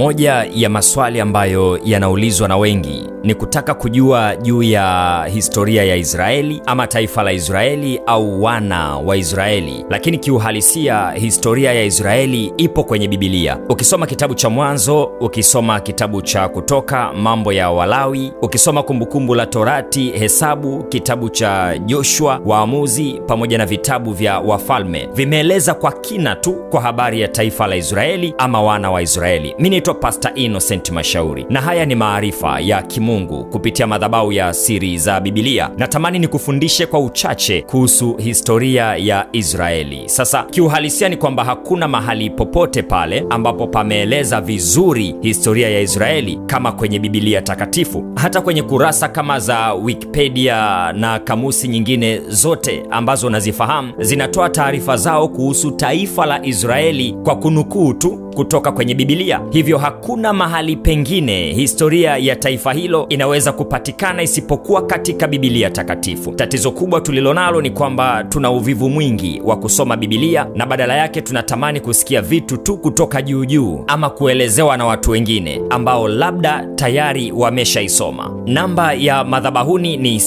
Moja ya maswali ambayo yanaulizwa na wengi ni kutaka kujua juu ya historia ya Israeli ama taifa la Israeli au wana wa Israeli. Lakini kiuhalisia historia ya Israeli ipo kwenye Biblia. Ukisoma kitabu cha Mwanzo, ukisoma kitabu cha Kutoka, Mambo ya Walawi, ukisoma Kumbukumbu la Torati, Hesabu, kitabu cha Joshua, Waamuzi pamoja na vitabu vya Wafalme, vimeeleza kwa kina tu kwa habari ya taifa la Israeli ama wana wa Israeli. Mimi naitwa Pastor Innocent Mashauri na haya ni maarifa ya kimungu kupitia madhabahu ya Siri za Biblia. Natamani nikufundishe kwa uchache kuhusu historia ya Israeli. Sasa kiuhalisia ni kwamba hakuna mahali popote pale ambapo pameeleza vizuri historia ya Israeli kama kwenye Biblia takatifu. Hata kwenye kurasa kama za Wikipedia na kamusi nyingine zote ambazo unazifahamu zinatoa taarifa zao kuhusu taifa la Israeli kwa kunukuu tu kutoka kwenye Biblia. Hivyo hakuna mahali pengine historia ya taifa hilo inaweza kupatikana isipokuwa katika Biblia takatifu. Tatizo kubwa tulilonalo ni kwamba tuna uvivu mwingi wa kusoma Biblia na badala yake tunatamani kusikia vitu tu kutoka juu juu ama kuelezewa na watu wengine ambao labda tayari wameshaisoma. Namba ya madhabahuni ni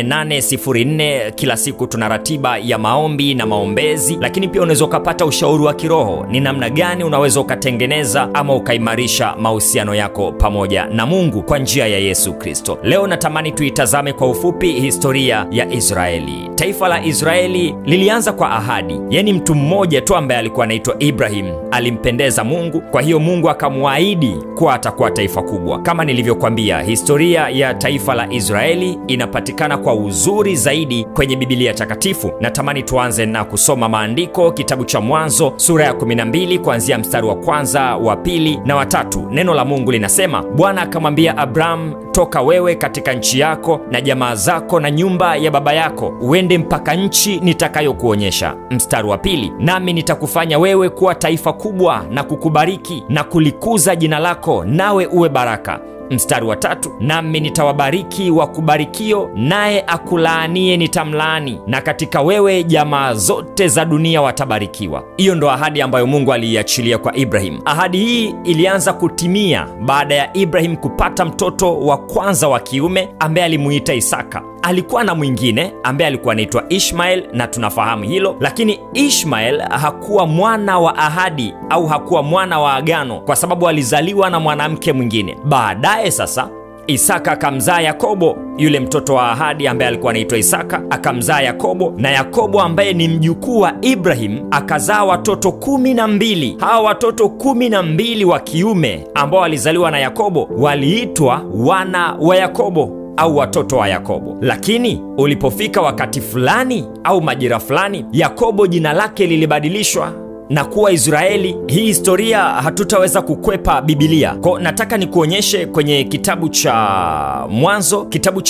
0758708804. Kila siku tuna ratiba ya maombi na maombezi, lakini pia unaweza kupata ushauri wa kiroho ni namna gani unaweza ukatengeneza ama ukaimarisha mahusiano yako pamoja na Mungu kwa njia ya Yesu Kristo. Leo natamani tuitazame kwa ufupi historia ya Israeli. Taifa la Israeli lilianza kwa ahadi. Yaani mtu mmoja tu ambaye alikuwa anaitwa Ibrahim alimpendeza Mungu, kwa hiyo Mungu akamwaahidi kuwa atakuwa taifa kubwa. Kama nilivyokuambia, historia ya taifa la Israeli inapatikana kwa uzuri zaidi kwenye Biblia takatifu. Natamani tuanze na kusoma maandiko, kitabu cha Mwanzo sura ya 12 kuanzia mstari wa kwanza, wa pili na wa tatu. Neno la Mungu linasema, Bwana akamwambia Abraham, toka wewe katika nchi yako na jamaa zako na nyumba ya baba yako, uende mpaka nchi nitakayokuonyesha. Mstari wa pili, nami nitakufanya wewe kuwa taifa kubwa na kukubariki na kulikuza jina lako, nawe uwe baraka. Mstari wa tatu, nami nitawabariki wakubarikio, naye akulaanie nitamlaani, na katika wewe jamaa zote za dunia watabarikiwa. Hiyo ndo ahadi ambayo Mungu aliiachilia kwa Ibrahim. Ahadi hii ilianza kutimia baada ya Ibrahim kupata mtoto wa kwanza wa kiume ambaye alimuita Isaka. Alikuwa na mwingine ambaye alikuwa anaitwa Ishmael na tunafahamu hilo, lakini Ishmael hakuwa mwana wa ahadi au hakuwa mwana wa agano kwa sababu alizaliwa na mwanamke mwingine. Baadaye sasa Isaka akamzaa Yakobo, yule mtoto wa ahadi ambaye alikuwa anaitwa Isaka akamzaa Yakobo, na Yakobo ambaye ni mjukuu wa Ibrahim akazaa watoto 12. Hawa watoto 12 wa kiume ambao walizaliwa na Yakobo waliitwa wana wa Yakobo au watoto wa Yakobo. Lakini ulipofika wakati fulani au majira fulani, Yakobo jina lake lilibadilishwa na kuwa Israeli. Hii historia hatutaweza kukwepa Biblia. Kwa nataka nikuonyeshe kwenye kitabu cha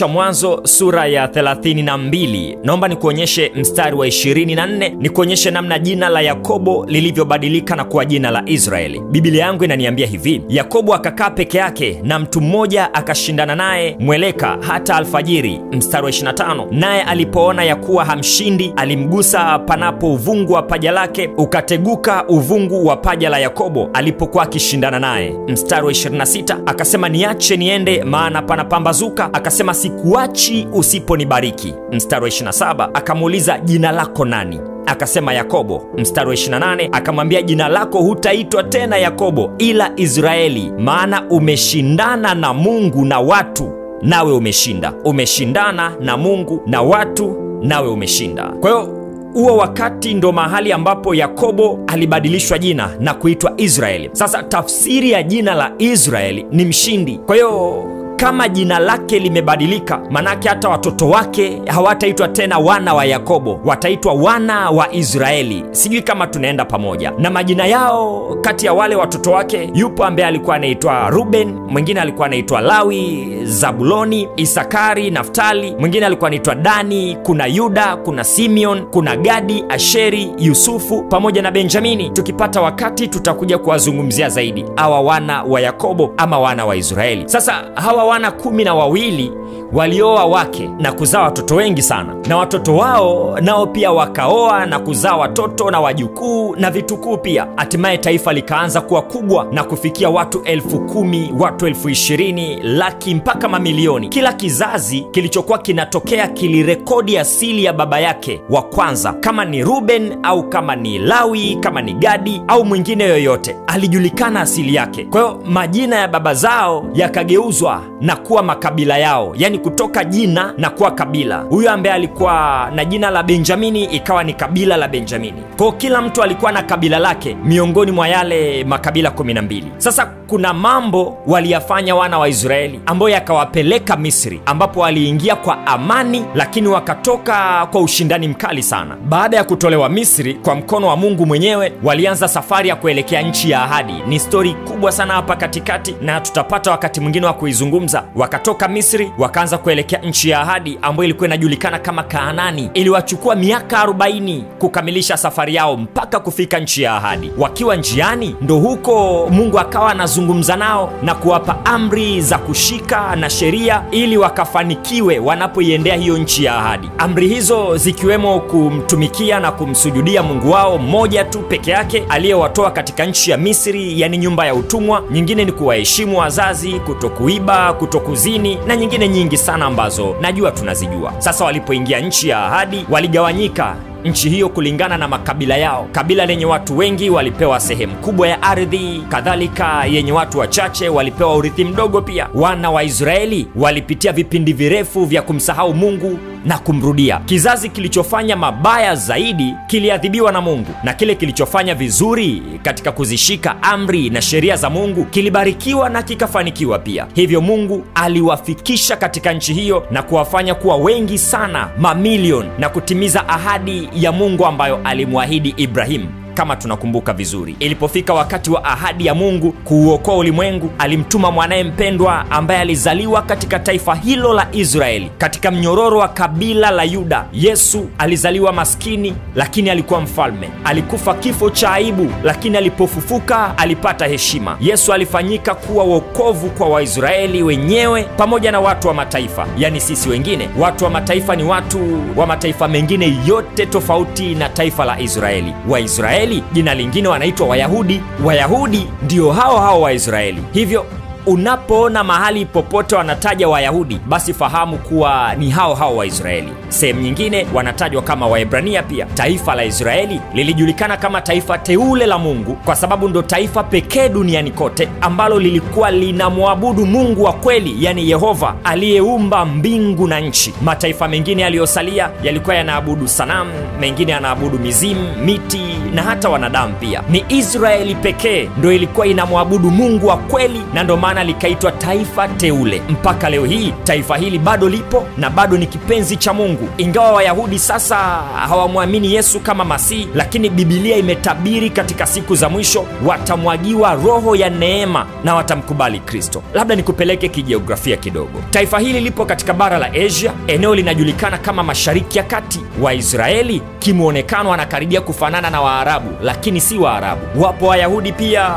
Mwanzo sura ya 32. Naomba nikuonyeshe mstari wa 24, nikuonyeshe namna jina la Yakobo lilivyobadilika na kuwa jina la Israeli. Biblia yangu inaniambia hivi, Yakobo akakaa peke yake na mtu mmoja akashindana naye mweleka hata alfajiri. Mstari wa 25, naye alipoona ya kuwa hamshindi, alimgusa panapo uvungu wa paja lake, ukateguka uvungu wa paja la Yakobo alipokuwa akishindana naye. Mstari wa 26, akasema niache niende maana panapambazuka. Akasema sikuachi usiponibariki. Mstari wa 27, akamuuliza jina lako nani? Akasema Yakobo. Mstari wa 28, akamwambia jina lako hutaitwa tena Yakobo ila Israeli, maana umeshindana na Mungu na watu nawe umeshinda. Umeshindana na Mungu na watu nawe umeshinda. Kwa hiyo huo wakati ndo mahali ambapo Yakobo alibadilishwa jina na kuitwa Israeli. Sasa tafsiri ya jina la Israeli ni mshindi. Kwa hiyo kama jina lake limebadilika, manake hata watoto wake hawataitwa tena wana wa Yakobo, wataitwa wana wa Israeli. Sijui kama tunaenda pamoja. Na majina yao kati ya wale watoto wake, yupo ambaye alikuwa anaitwa Ruben, mwingine alikuwa anaitwa Lawi, Zabuloni, Isakari, Naftali, mwingine alikuwa anaitwa Dani, kuna Yuda, kuna Simeon, kuna Gadi, Asheri, Yusufu pamoja na Benjamini. Tukipata wakati tutakuja kuwazungumzia zaidi hawa wana wa Yakobo ama wana wa Israeli. Sasa hawa hawa wana 12 walioa wake na kuzaa watoto wengi sana, na watoto wao nao pia wakaoa na kuzaa watoto na wajukuu na vitukuu pia. Hatimaye taifa likaanza kuwa kubwa na kufikia watu 10,000, watu 20,000, laki mpaka mamilioni. Kila kizazi kilichokuwa kinatokea kilirekodi asili ya baba yake wa kwanza, kama ni Ruben au kama ni Lawi, kama ni Gadi au mwingine yoyote, alijulikana asili yake. Kwa hiyo majina ya baba zao yakageuzwa na kuwa makabila yao, yani kutoka jina na kuwa kabila. Huyo ambaye alikuwa na jina la Benjamini ikawa ni kabila la Benjamini. Kwa kila mtu alikuwa na kabila lake miongoni mwa yale makabila 12. Sasa kuna mambo waliyafanya wana wa Israeli ambayo yakawapeleka Misri, ambapo waliingia kwa amani lakini wakatoka kwa ushindani mkali sana. Baada ya kutolewa Misri kwa mkono wa Mungu mwenyewe, walianza safari ya kuelekea nchi ya ahadi. Ni story kubwa sana hapa katikati na tutapata wakati mwingine wa kuizungumza. Wakatoka Misri wakaanza kuelekea nchi ya ahadi ambayo ilikuwa inajulikana kama Kaanani. Iliwachukua miaka 40 kukamilisha safari yao mpaka kufika nchi ya ahadi. Wakiwa njiani, ndo huko Mungu akawa anazungumza nao na kuwapa amri za kushika na sheria ili wakafanikiwe wanapoiendea hiyo nchi ya ahadi. Amri hizo zikiwemo kumtumikia na kumsujudia Mungu wao mmoja tu peke yake aliyewatoa katika nchi ya Misri, yani nyumba ya utumwa. Nyingine ni kuwaheshimu wazazi, kutokuiba, kutokuzini na nyingine nyingi sana ambazo najua tunazijua. Sasa walipoingia nchi ya ahadi, waligawanyika nchi hiyo kulingana na makabila yao. Kabila lenye watu wengi walipewa sehemu kubwa ya ardhi, kadhalika yenye watu wachache walipewa urithi mdogo pia. Wana wa Israeli walipitia vipindi virefu vya kumsahau Mungu na kumrudia. Kizazi kilichofanya mabaya zaidi kiliadhibiwa na Mungu, na kile kilichofanya vizuri katika kuzishika amri na sheria za Mungu kilibarikiwa na kikafanikiwa pia. Hivyo Mungu aliwafikisha katika nchi hiyo na kuwafanya kuwa wengi sana, mamilioni, na kutimiza ahadi ya Mungu ambayo alimwahidi Ibrahim. Kama tunakumbuka vizuri, ilipofika wakati wa ahadi ya Mungu kuuokoa ulimwengu, alimtuma mwanae mpendwa ambaye alizaliwa katika taifa hilo la Israeli, katika mnyororo wa kabila la Yuda. Yesu alizaliwa maskini, lakini alikuwa mfalme. Alikufa kifo cha aibu, lakini alipofufuka alipata heshima. Yesu alifanyika kuwa wokovu kwa Waisraeli wenyewe pamoja na watu wa mataifa, yani sisi wengine. Watu wa mataifa ni watu wa mataifa mengine yote tofauti na taifa la Israeli. Waisraeli jina lingine wanaitwa Wayahudi. Wayahudi ndio hao Waisraeli. Hivyo unapoona mahali popote wanataja Wayahudi, basi fahamu kuwa ni hao Waisraeli. Sehemu nyingine wanatajwa kama Waebrania pia. Taifa la Israeli lilijulikana kama taifa teule la Mungu kwa sababu ndo taifa pekee duniani kote ambalo lilikuwa linamwabudu Mungu wa kweli, yani Yehova aliyeumba mbingu na nchi. Mataifa mengine yaliyosalia yalikuwa yanaabudu sanamu, mengine yanaabudu mizimu, miti na hata wanadamu pia. Ni Israeli pekee ndo ilikuwa inamwabudu Mungu wa kweli, na ndo maana likaitwa taifa teule. Mpaka leo hii taifa hili bado lipo na bado ni kipenzi cha Mungu. Ingawa Wayahudi sasa hawamwamini Yesu kama Masihi, lakini Biblia imetabiri katika siku za mwisho watamwagiwa roho ya neema na watamkubali Kristo. Labda nikupeleke kijiografia kidogo. Taifa hili lipo katika bara la Asia, eneo linajulikana kama Mashariki ya Kati. Waisraeli kimuonekano wanakaribia kufanana na Waarabu, lakini si Waarabu. Wapo Wayahudi pia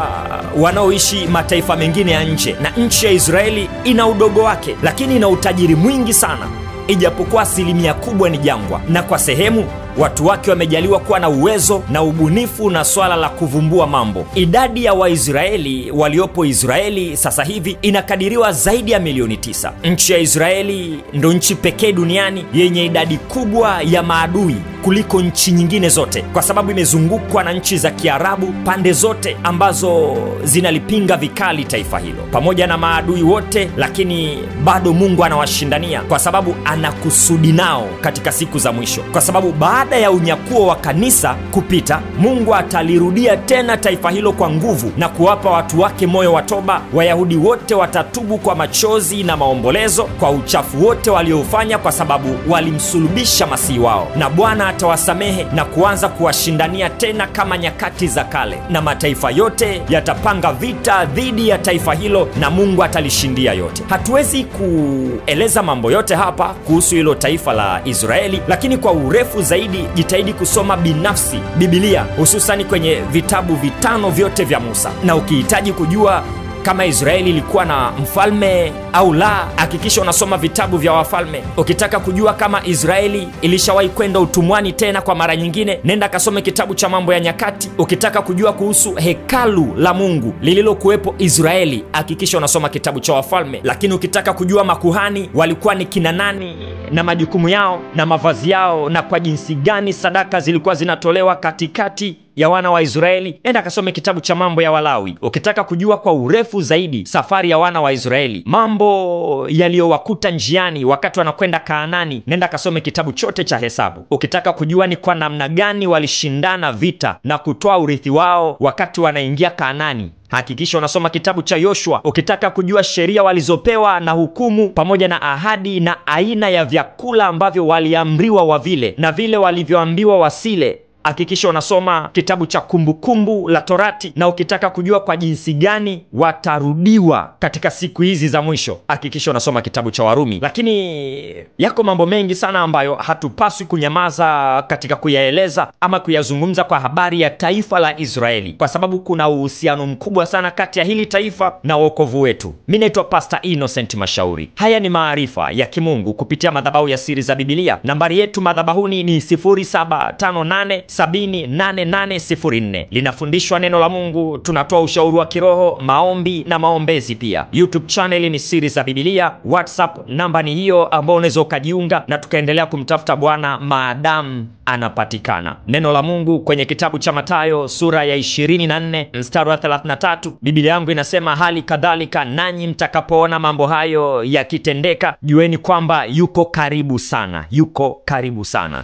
wanaoishi mataifa mengine ya nje, na nchi ya Israeli ina udogo wake, lakini ina utajiri mwingi sana, ijapokuwa asilimia kubwa ni jangwa, na kwa sehemu watu wake wamejaliwa kuwa na uwezo na ubunifu na swala la kuvumbua mambo. Idadi ya Waisraeli waliopo Israeli sasa hivi inakadiriwa zaidi ya milioni 9. Nchi ya Israeli ndo nchi pekee duniani yenye idadi kubwa ya maadui kuliko nchi nyingine zote, kwa sababu imezungukwa na nchi za Kiarabu pande zote ambazo zinalipinga vikali taifa hilo. Pamoja na maadui wote, lakini bado Mungu anawashindania kwa sababu anakusudi nao katika siku za mwisho. Kwa sababu baada ya unyakuo wa kanisa kupita, Mungu atalirudia tena taifa hilo kwa nguvu na kuwapa watu wake moyo wa toba. Wayahudi wote watatubu kwa machozi na maombolezo kwa uchafu wote walioufanya, kwa sababu walimsulubisha Masihi wao, na Bwana atawasamehe na kuanza kuwashindania tena kama nyakati za kale, na mataifa yote yatapanga vita dhidi ya taifa hilo na Mungu atalishindia yote. Hatuwezi kueleza mambo yote hapa kuhusu hilo taifa la Israeli, lakini kwa urefu zaidi jitahidi kusoma binafsi Biblia, hususani kwenye vitabu 5 vyote vya Musa. Na ukihitaji kujua kama Israeli ilikuwa na mfalme au la, hakikisha unasoma vitabu vya Wafalme. Ukitaka kujua kama Israeli ilishawahi kwenda utumwani tena kwa mara nyingine, nenda kasome kitabu cha Mambo ya Nyakati. Ukitaka kujua kuhusu hekalu la Mungu lililokuwepo Israeli, hakikisha unasoma kitabu cha Wafalme. Lakini ukitaka kujua makuhani walikuwa ni kina nani na majukumu yao na mavazi yao na kwa jinsi gani sadaka zilikuwa zinatolewa katikati ya wana wa Israeli, nenda kasome kitabu cha Mambo ya Walawi. Ukitaka kujua kwa urefu zaidi safari ya wana wa Israeli, mambo yaliyowakuta njiani wakati wanakwenda Kaanani, nenda kasome kitabu chote cha Hesabu. Ukitaka kujua ni kwa namna gani walishindana vita na kutoa urithi wao wakati wanaingia Kaanani, hakikisha unasoma kitabu cha Yoshua. Ukitaka kujua sheria walizopewa na hukumu pamoja na ahadi na aina ya vyakula ambavyo waliamriwa wavile na vile walivyoambiwa wasile, hakikisha unasoma kitabu cha Kumbukumbu la Torati. Na ukitaka kujua kwa jinsi gani watarudiwa katika siku hizi za mwisho, hakikisha unasoma kitabu cha Warumi. Lakini yako mambo mengi sana ambayo hatupaswi kunyamaza katika kuyaeleza ama kuyazungumza kwa habari ya taifa la Israeli, kwa sababu kuna uhusiano mkubwa sana kati ya hili taifa na wokovu wetu. Mimi naitwa Pastor Innocent Mashauri. Haya ni maarifa ya kimungu kupitia madhabahu ya Siri za Biblia. Nambari yetu madhabahuni ni 0758 708804. Linafundishwa neno la Mungu, tunatoa ushauri wa kiroho, maombi na maombezi pia. YouTube channel ni Siri za Biblia. WhatsApp namba ni hiyo ambayo unaweza ukajiunga na tukaendelea kumtafuta Bwana maadamu anapatikana. Neno la Mungu kwenye kitabu cha Mathayo sura ya 24 mstari wa 33, Biblia yangu inasema, hali kadhalika nanyi mtakapoona mambo hayo yakitendeka, jueni kwamba yuko karibu sana, yuko karibu sana.